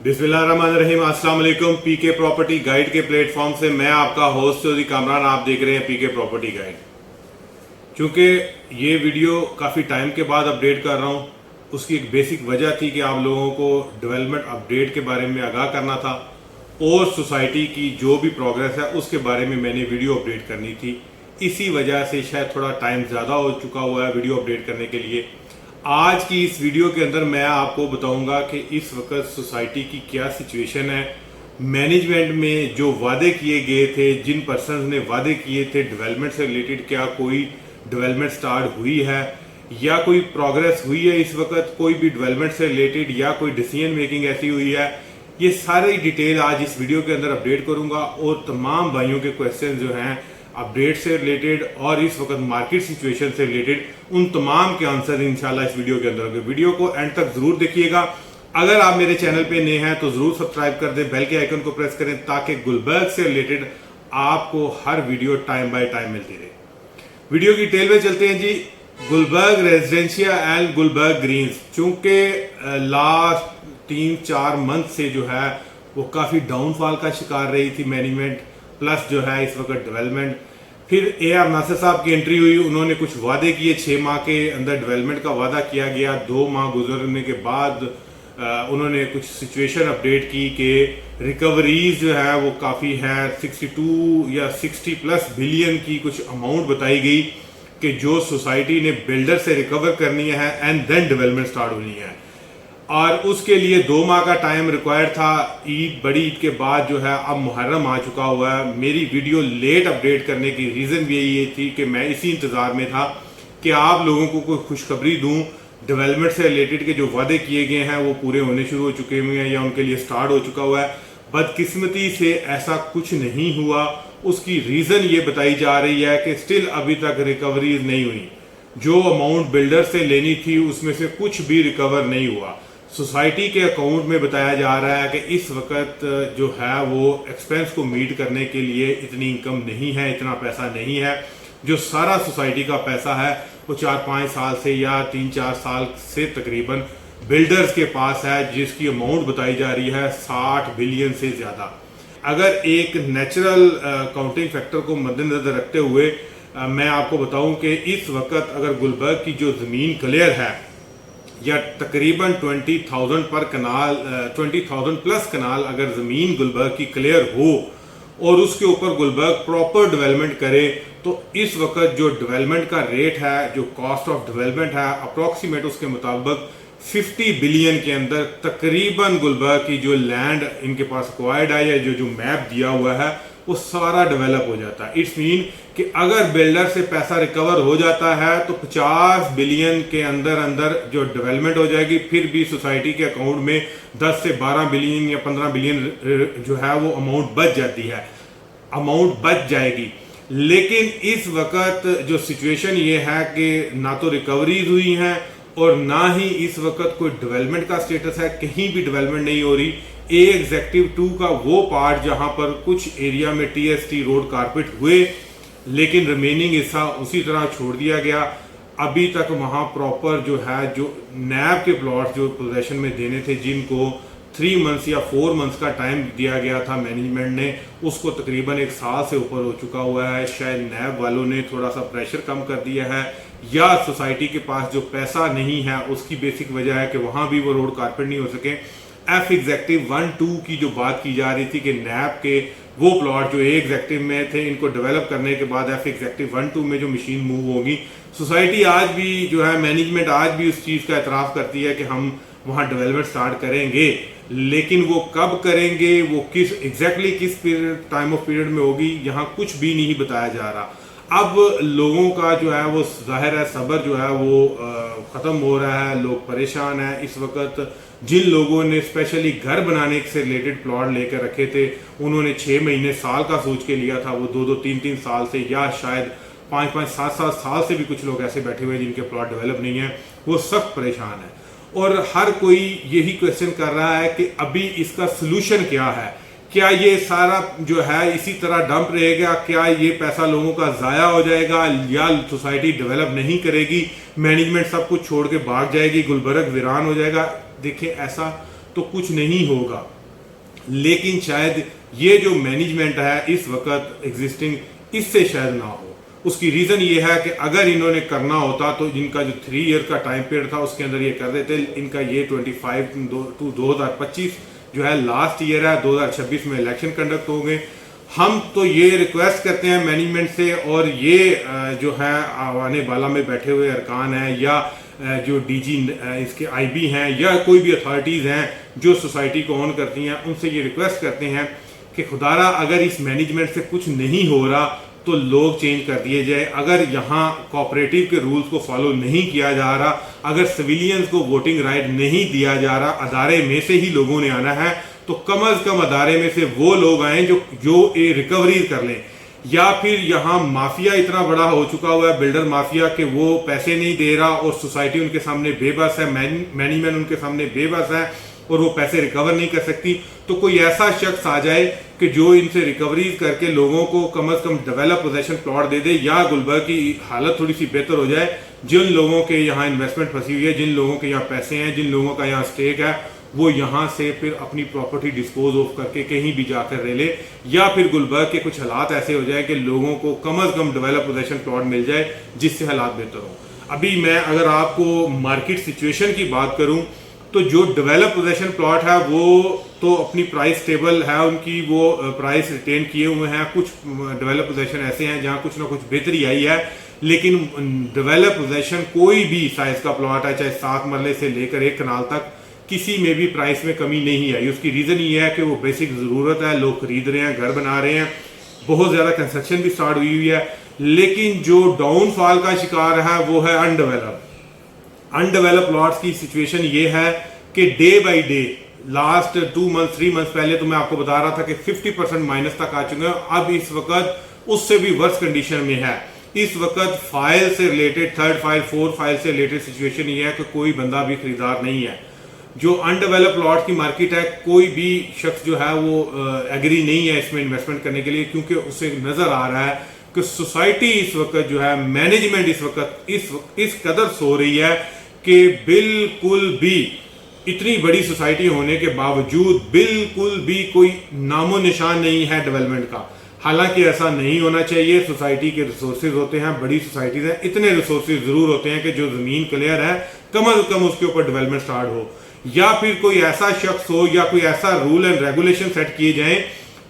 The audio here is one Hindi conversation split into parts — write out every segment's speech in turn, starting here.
बिस्मिल्लाहिर्रहमानिर्रहीम। अस्सलाम वालेकुम। पीके प्रॉपर्टी गाइड के प्लेटफॉर्म से मैं आपका होस्ट चौधरी कामरान, आप देख रहे हैं पीके प्रॉपर्टी गाइड। चूंकि ये वीडियो काफ़ी टाइम के बाद अपडेट कर रहा हूँ, उसकी एक बेसिक वजह थी कि आप लोगों को डेवलपमेंट अपडेट के बारे में आगाह करना था और सोसाइटी की जो भी प्रोग्रेस है उसके बारे में मैंने वीडियो अपडेट करनी थी। इसी वजह से शायद थोड़ा टाइम ज़्यादा हो चुका हुआ है वीडियो अपडेट करने के लिए। आज की इस वीडियो के अंदर मैं आपको बताऊंगा कि इस वक्त सोसाइटी की क्या सिचुएशन है, मैनेजमेंट में जो वादे किए गए थे, जिन पर्सनस ने वादे किए थे डेवलपमेंट से रिलेटेड, क्या कोई डेवलपमेंट स्टार्ट हुई है या कोई प्रोग्रेस हुई है इस वक्त कोई भी डेवलपमेंट से रिलेटेड, या कोई डिसीजन मेकिंग ऐसी हुई है। ये सारी डिटेल आज इस वीडियो के अंदर अपडेट करूंगा और तमाम भाइयों के क्वेश्चन जो हैं अपडेट से रिलेटेड और इस वक्त मार्केट सिचुएशन से रिलेटेड, उन तमाम के आंसर इंशाल्लाह इस वीडियो के अंदर होंगे। वीडियो को एंड तक जरूर देखिएगा। अगर आप मेरे चैनल पे नए हैं तो जरूर सब्सक्राइब कर दें, बेल के आइकन को प्रेस करें ताकि गुलबर्ग से रिलेटेड आपको हर वीडियो टाइम बाय टाइम मिलती रहे। वीडियो की डिटेल में चलते हैं जी। Gulberg residencia and Gulberg greens, चूंकि लास्ट 3-4 मंथ से जो है वो काफ़ी डाउनफॉल का शिकार रही थी मैनेजमेंट, प्लस जो है इस वक्त डेवलपमेंट। फिर AR नासिर साहब की एंट्री हुई, उन्होंने कुछ वादे किए, 6 माह के अंदर डेवलपमेंट का वादा किया गया। 2 माह गुजरने के बाद उन्होंने कुछ सिचुएशन अपडेट की कि रिकवरीज जो है वो काफ़ी है, 62 या 60+ बिलियन की कुछ अमाउंट बताई गई कि जो सोसाइटी ने बिल्डर से रिकवर करनी है एंड देन डेवलपमेंट स्टार्ट होनी है। और उसके लिए 2 माह का टाइम रिक्वायर्ड था। बड़ी ईद के बाद जो है अब मुहर्रम आ चुका हुआ है। मेरी वीडियो लेट अपडेट करने की रीज़न भी यही थी कि मैं इसी इंतज़ार में था कि आप लोगों को कोई खुशखबरी दूं। डेवलपमेंट से रिलेटेड के जो वादे किए गए हैं वो पूरे होने शुरू हो चुके हुए हैं या उनके लिए स्टार्ट हो चुका हुआ है। बदकिस्मती से ऐसा कुछ नहीं हुआ। उसकी रीज़न ये बताई जा रही है कि स्टिल अभी तक रिकवरीज नहीं हुई। जो अमाउंट बिल्डर से लेनी थी उसमें से कुछ भी रिकवर नहीं हुआ। सोसाइटी के अकाउंट में बताया जा रहा है कि इस वक्त जो है वो एक्सपेंस को मीट करने के लिए इतनी इनकम नहीं है, इतना पैसा नहीं है। जो सारा सोसाइटी का पैसा है वो 4-5 साल से या 3-4 साल से तकरीबन बिल्डर्स के पास है, जिसकी अमाउंट बताई जा रही है 60 बिलियन से ज़्यादा। अगर एक नेचुरल काउंटिंग फैक्टर को मद्देनजर रखते हुए मैं आपको बताऊं कि इस वक्त अगर गुलबर्ग की जो ज़मीन क्लियर है या तकरीबन 20,000 पर कनाल, 20,000 प्लस कनाल अगर ज़मीन गुलबर्ग की क्लियर हो और उसके ऊपर गुलबर्ग प्रॉपर डेवलपमेंट करे, तो इस वक्त जो डेवलपमेंट का रेट है, जो कॉस्ट ऑफ डेवलपमेंट है अप्रॉक्सीमेट, उसके मुताबिक 50 बिलियन के अंदर तकरीबन गुलबर्ग की जो लैंड इनके पास एक्वायर्ड है या जो मैप दिया हुआ है वो सारा डेवलप हो जाता है। इट्स मीन कि अगर बिल्डर से पैसा रिकवर हो जाता है तो 50 बिलियन के अंदर अंदर जो डेवलपमेंट हो जाएगी। फिर भी सोसाइटी के अकाउंट में 10 से 12 बिलियन या 15 बिलियन जो है वो अमाउंट बच जाती है, अमाउंट बच जाएगी। लेकिन इस वक्त जो सिचुएशन ये है कि ना तो रिकवरीज हुई हैं और ना ही इस वक्त कोई डेवलपमेंट का स्टेटस है, कहीं भी डेवलपमेंट नहीं हो रही। एग्जेक्टिव 2 का वो पार्ट जहां पर कुछ एरिया में TST रोड कारपेट हुए लेकिन रिमेनिंग हिस्सा उसी तरह छोड़ दिया गया। अभी तक वहां प्रॉपर जो है जो नैब के प्लॉट जो पोजेशन में देने थे, जिनको 3 मंथ्स या 4 मंथ्स का टाइम दिया गया था मैनेजमेंट ने, उसको तकरीबन 1 साल से ऊपर हो चुका हुआ है। शायद नैब वालों ने थोड़ा सा प्रेशर कम कर दिया है या सोसाइटी के पास जो पैसा नहीं है उसकी बेसिक वजह है कि वहां भी वो रोड कारपेट नहीं हो सके। F एग्जेक्टिव 1-2 की जो बात की जा रही थी कि नैब के वो प्लॉट जो A एग्जेक्टिव में थे, इनको डेवलप करने के बाद F एग्जेक्टिव 1-2 में जो मशीन मूव होगी, सोसाइटी आज भी जो है मैनेजमेंट आज भी उस चीज़ का एतराफ़ करती है कि हम वहाँ डेवलपमेंट स्टार्ट करेंगे, लेकिन वो कब करेंगे, वो किस एग्जैक्टली किस पीरियड टाइम ऑफ पीरियड में होगी, यहाँ कुछ भी नहीं बताया जा रहा। अब लोगों का जो है वो जाहिर है सब्र जो है वो ख़त्म हो रहा है, लोग परेशान हैं इस वक्त। जिन लोगों ने स्पेशली घर बनाने से रिलेटेड प्लॉट लेकर रखे थे, उन्होंने 6 महीने साल का सोच के लिया था, वो 2-2, 3-3 साल से या शायद 5-5, 7-7 साल से भी कुछ लोग ऐसे बैठे हुए हैं जिनके प्लॉट डेवलप नहीं है, वो सख्त परेशान है। और हर कोई यही क्वेश्चन कर रहा है कि अभी इसका सोल्यूशन क्या है। क्या ये सारा जो है इसी तरह डंप रहेगा, क्या ये पैसा लोगों का ज़ाया हो जाएगा, या सोसाइटी डेवलप नहीं करेगी, मैनेजमेंट सब कुछ छोड़ के भाग जाएगी, गुलबर्ग वीरान हो जाएगा। देखिए ऐसा तो कुछ नहीं होगा। लेकिन शायद ये जो मैनेजमेंट है इस वक्त एग्जिस्टिंग, इससे शायद ना हो। उसकी रीज़न ये है कि अगर इन्होंने करना होता तो इनका जो 3 ईयर का टाइम पीरियड था उसके अंदर ये कर देते। इनका ये 25 टू 2025 जो है लास्ट ईयर है, 2026 में इलेक्शन कंडक्ट होंगे। हम तो ये रिक्वेस्ट करते हैं मैनेजमेंट से, और ये जो है आवाने बाला में बैठे हुए अरकान हैं या जो डीजी इसके आईबी हैं या कोई भी अथॉरिटीज़ हैं जो सोसाइटी को ऑन करती हैं, उनसे ये रिक्वेस्ट करते हैं कि खुदारा अगर इस मैनेजमेंट से कुछ नहीं हो रहा तो लोग चेंज कर दिए जाए। अगर यहाँ कोऑपरेटिव के रूल्स को फॉलो नहीं किया जा रहा, अगर सिविलियंस को वोटिंग राइट नहीं दिया जा रहा, अदारे में से ही लोगों ने आना है, तो कम अज कम अदारे में से वो लोग आए जो ये रिकवरी कर लें। या फिर यहाँ माफिया इतना बड़ा हो चुका हुआ है, बिल्डर माफिया, कि वो पैसे नहीं दे रहा और सोसाइटी उनके सामने बेबस है, मैनेजमेंट उनके सामने बेबस है और वो पैसे रिकवर नहीं कर सकती। तो कोई ऐसा शख्स आ जाए कि जो इनसे रिकवरी करके लोगों को कम अज कम डेवलप पोजेशन प्लॉट दे दे, या गुलबर्ग की हालत थोड़ी सी बेहतर हो जाए। जिन लोगों के यहाँ इन्वेस्टमेंट फंसी हुई है, जिन लोगों के यहाँ पैसे हैं, जिन लोगों का यहाँ स्टेक है, वो यहाँ से फिर अपनी प्रॉपर्टी डिस्पोज ऑफ करके कहीं भी जाकर रह ले, या फिर गुलबर्ग के कुछ हालात ऐसे हो जाए कि लोगों को कम अज कम डेवलप पोजेशन प्लॉट मिल जाए जिससे हालात बेहतर हो। अभी मैं अगर आपको मार्केट सिचुएशन की बात करूं तो जो डेवलप पोजेशन प्लॉट है वो तो अपनी प्राइस स्टेबल है, उनकी वो प्राइस रिटेन किए हुए हैं। कुछ डेवलप पोजेशन ऐसे हैं जहां कुछ ना कुछ बेहतरी आई है, लेकिन डेवलप पोजेशन कोई भी साइज का प्लॉट है, चाहे 7 मरले से लेकर 1 कनाल तक, किसी में भी प्राइस में कमी नहीं आई। उसकी रीज़न ये है कि वो बेसिक ज़रूरत है, लोग खरीद रहे हैं, घर बना रहे हैं, बहुत ज़्यादा कंस्ट्रक्शन भी स्टार्ट हुई है। लेकिन जो डाउनफॉल का शिकार है वो है अनडेवलप प्लॉट्स की सिचुएशन ये है कि day by day, last 2 month 3 month पहले तो मैं आपको बता रहा था कि 50% माइनस तक आ चुके हैं। अब इस वक्त उससे भी वर्स कंडीशन में है। इस वक्त फाइल से related, 3rd file 4th file से रिलेटेड सिचुएशन ये है कि कोई बंदा भी खरीदार नहीं है। जो अनडेवलप प्लॉट की मार्केट है, कोई भी शख्स जो है वो एग्री नहीं है इसमें इन्वेस्टमेंट करने के लिए, क्योंकि उसे नजर आ रहा है कि सोसाइटी इस वक्त जो है, मैनेजमेंट इस वक्त इस कदर सो रही है कि बिल्कुल भी इतनी बड़ी सोसाइटी होने के बावजूद बिल्कुल भी कोई नामो निशान नहीं है डेवलपमेंट का। हालांकि ऐसा नहीं होना चाहिए। सोसाइटी के रिसोर्सेज होते हैं, बड़ी सोसाइटीज हैं, इतने रिसोर्सेज जरूर होते हैं कि जो जमीन क्लियर है कम अज कम उसके ऊपर डेवलपमेंट स्टार्ट हो, या फिर कोई ऐसा शख्स हो या कोई ऐसा रूल एंड रेगुलेशन सेट किए जाएं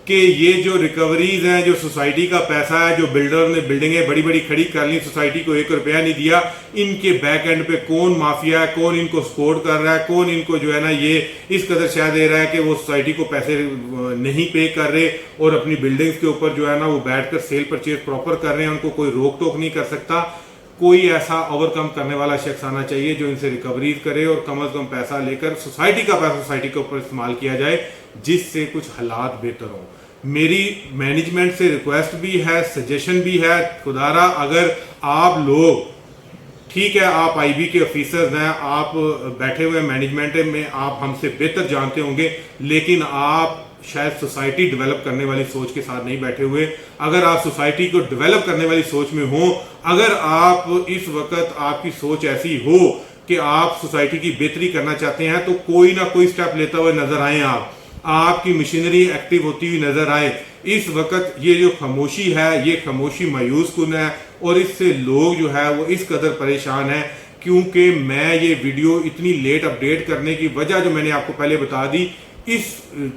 कि ये जो रिकवरीज हैं, जो सोसाइटी का पैसा है, जो बिल्डर ने बिल्डिंगें बड़ी बड़ी खड़ी कर ली, सोसाइटी को 1 रुपया नहीं दिया, इनके बैक एंड पे कौन माफिया है, कौन इनको सपोर्ट कर रहा है, कौन इनको जो है ना ये इस कदर शायद दे रहा है कि वो सोसाइटी को पैसे नहीं पे कर रहे और अपनी बिल्डिंग्स के ऊपर जो है ना वो बैठकर सेल परचेज प्रॉपर कर रहे हैं, उनको कोई रोक टोक नहीं कर सकता। कोई ऐसा ओवरकम करने वाला शख्स आना चाहिए जो इनसे रिकवरी करे और कम अज कम पैसा लेकर सोसाइटी का पैसा सोसाइटी के ऊपर इस्तेमाल किया जाए, जिससे कुछ हालात बेहतर हों। मेरी मैनेजमेंट से रिक्वेस्ट भी है, सजेशन भी है, खुदारा अगर आप लोग, ठीक है आप आईबी के ऑफिसर्स हैं, आप बैठे हुए मैनेजमेंट में, आप हमसे बेहतर जानते होंगे, लेकिन आप शायद सोसाइटी डेवलप करने वाली सोच के साथ नहीं बैठे हुए। अगर आप सोसाइटी को डेवलप करने वाली सोच में हो, अगर आप इस वक्त आपकी सोच ऐसी हो कि आप सोसाइटी की बेहतरी करना चाहते हैं, तो कोई ना कोई स्टेप लेते हुए नजर आए, आपकी मशीनरी एक्टिव होती हुई नजर आए। इस वक्त ये जो खामोशी है, ये खामोशी मायूस कुन है और इससे लोग जो है वो इस कदर परेशान है, क्योंकि मैं ये वीडियो इतनी लेट अपडेट करने की वजह जो मैंने आपको पहले बता दी, इस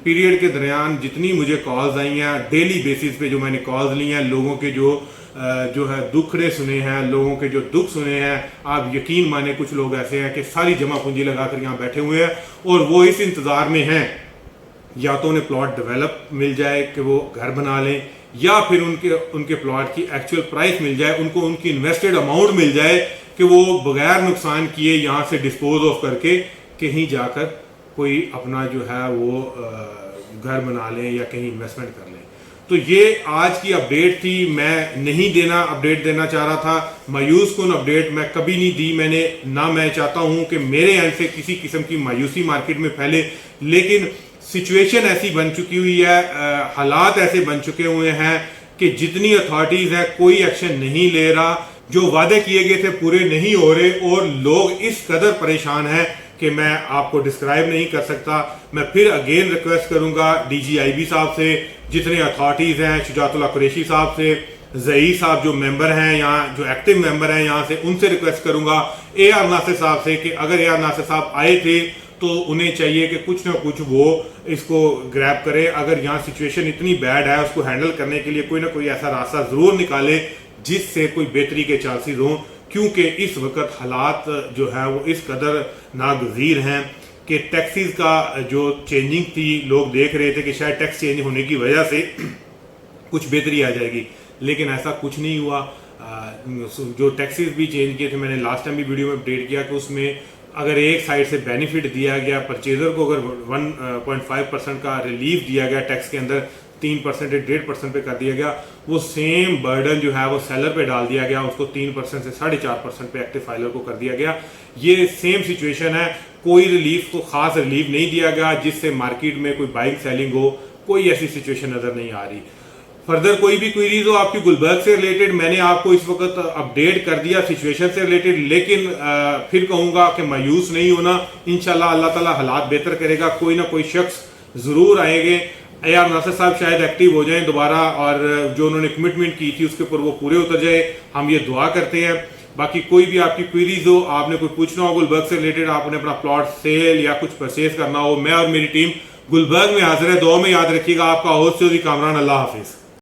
पीरियड के दरमियान जितनी मुझे कॉल्स आई हैं, डेली बेसिस पे जो मैंने कॉल्स ली हैं, लोगों के जो है दुखड़े सुने हैं, लोगों के जो दुख सुने हैं, आप यकीन माने कुछ लोग ऐसे हैं कि सारी जमा पूंजी लगाकर यहाँ बैठे हुए हैं और वो इस इंतज़ार में हैं या तो उन्हें प्लॉट डेवलप मिल जाए कि वो घर बना लें, या फिर उनके प्लॉट की एक्चुअल प्राइस मिल जाए, उनको उनकी इन्वेस्टेड अमाउंट मिल जाए कि वो बगैर नुकसान किए यहाँ से डिस्पोज ऑफ करके कहीं जाकर कोई अपना जो है वो घर बना लें या कहीं इन्वेस्टमेंट कर लें। तो ये आज की अपडेट थी। मैं नहीं अपडेट देना चाह रहा था, मायूस कुन अपडेट मैं कभी नहीं दी मैंने, ना मैं चाहता हूँ कि मेरे एंड से किसी किस्म की मायूसी मार्केट में फैले, लेकिन सिचुएशन ऐसी बन चुकी हुई है, हालात ऐसे बन चुके हुए हैं कि जितनी अथॉरिटीज है कोई एक्शन नहीं ले रहा, जो वादे किए गए थे पूरे नहीं हो रहे और लोग इस कदर परेशान हैं कि मैं आपको डिस्क्राइब नहीं कर सकता। मैं फिर अगेन रिक्वेस्ट करूंगा DGIB साहब से, जितने अथॉरिटीज़ हैं, शुजातुल्लाह कुरैशी साहब से, ज़ई साहब जो मेंबर हैं यहाँ, जो एक्टिव मेंबर हैं यहाँ से, उनसे रिक्वेस्ट करूंगा, AR नासिर साहब से कि अगर AR नासिर साहब आए थे तो उन्हें चाहिए कि कुछ ना कुछ वो इसको ग्रैब करे। अगर यहाँ सिचुएशन इतनी बैड है, उसको हैंडल करने के लिए कोई ना कोई ऐसा रास्ता ज़रूर निकाले जिससे कोई बेहतरी के चांसेस हों, क्योंकि इस वक्त हालात जो है वो इस कदर नागज़ीर हैं कि टैक्सीज का जो चेंजिंग थी, लोग देख रहे थे कि शायद टैक्स चेंज होने की वजह से कुछ बेहतरी आ जाएगी, लेकिन ऐसा कुछ नहीं हुआ। जो टैक्सीज भी चेंज किए थे, मैंने लास्ट टाइम भी वीडियो में अपडेट किया कि उसमें अगर एक साइड से बेनिफिट दिया गया परचेजर को, अगर 1.5% का रिलीफ दिया गया टैक्स के अंदर, 3% या 1.5% पे कर दिया गया, वो सेम बर्डन जो है वो सेलर पे डाल दिया गया, उसको 3% से 4.5% पे एक्टिव फाइलर को कर दिया गया। ये सेम सिचुएशन है, कोई रिलीफ को खास रिलीफ नहीं दिया गया जिससे मार्केट में कोई बाइंग सेलिंग हो, कोई ऐसी सिचुएशन नजर नहीं आ रही। फर्दर कोई भी क्वेरीज हो आपकी गुलबर्ग से रिलेटेड, मैंने आपको इस वक्त अपडेट कर दिया सिचुएशन से रिलेटेड, लेकिन फिर कहूंगा कि मायूस नहीं होना। इंशाल्लाह अल्लाह ताला हालात बेहतर करेगा, कोई ना कोई शख्स जरूर आएंगे। AR नासिर साहब शायद एक्टिव हो जाएं दोबारा और जो उन्होंने कमिटमेंट की थी उसके ऊपर वो पूरे उतर जाए, हम ये दुआ करते हैं। बाकी कोई भी आपकी क्वेरीज हो, आपने कोई पूछना हो गुलबर्ग से रिलेटेड, आपने अपना प्लॉट सेल या कुछ परचेज करना हो, मैं और मेरी टीम गुलबर्ग में हाजिर है। दुआ में याद रखिएगा। आपका होस्ट कामरान, अल्लाह हाफिज।